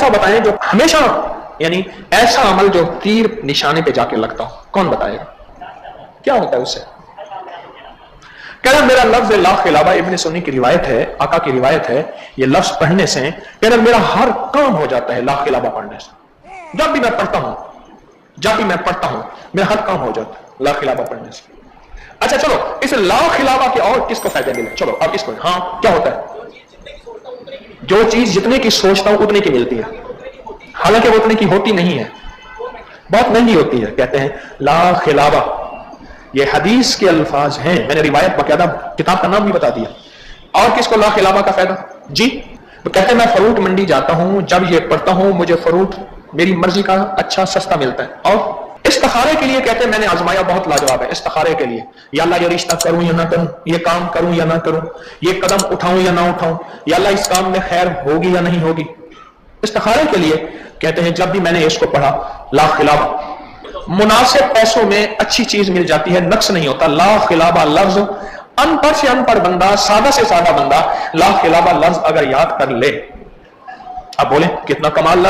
ایسا بتائیں جو ہمیشہ یعنی ایسا عمل جو تیر نشانے پہ جا کے لگتا ہو. کون بتائے گا کیا ہوتا ہے اس سے؟ کہہ رہا میرا لفظ لا خلابہ ابن سنی کی روایت ہے, آقا کی روایت ہے, یہ لفظ پڑھنے سے کہہ رہا میرا ہر کام ہو جاتا ہے لا خلابہ پڑھنے سے. جب بھی میں پڑھتا ہوں میرا ہر کام ہو جاتا ہے لا خلابہ پڑھنے سے. اچھا چلو اس لا خلابہ کے اور کس کو فائدہ ملے؟ چلو اب اس کو ہاں کیا ہوتا ہے؟ جو چیز جتنے کی سوچتا ہوں اتنے کی ملتی ہے, حالانکہ وہ اتنے کی ہوتی نہیں ہے, بہت مہنگی ہوتی ہے. کہتے ہیں لا خلابہ, یہ حدیث کے الفاظ ہیں, میں نے روایت باقاعدہ کتاب کا نام بھی بتا دیا. اور کس کو لا خلابہ کا فائدہ؟ جی کہتے ہیں میں فروٹ منڈی جاتا ہوں, جب یہ پڑھتا ہوں مجھے فروٹ میری مرضی کا اچھا سستا ملتا ہے. اور استخارے کے لیے کہتے ہیں میں نے آزمایا, بہت لاجواب ہے استخارے کے لیے, یا اللہ یہ رشتہ کروں یا نہ کروں, یہ کام کروں یا نہ کروں, یہ قدم اٹھاؤں یا نہ اٹھاؤں, یا اللہ اس کام میں خیر ہوگی یا نہیں ہوگی. استخارے کے لیے کہتے ہیں جب بھی میں نے اس کو پڑھا لا خلابہ, مناسب پیسوں میں اچھی چیز مل جاتی ہے, نقص نہیں ہوتا. لا خلابہ لفظ ان پڑھ سے ان پڑھ بندہ, سادہ سے سادہ بندہ لا خلابہ لفظ اگر یاد کر لے, اب بولیں کتنا کمال لفظ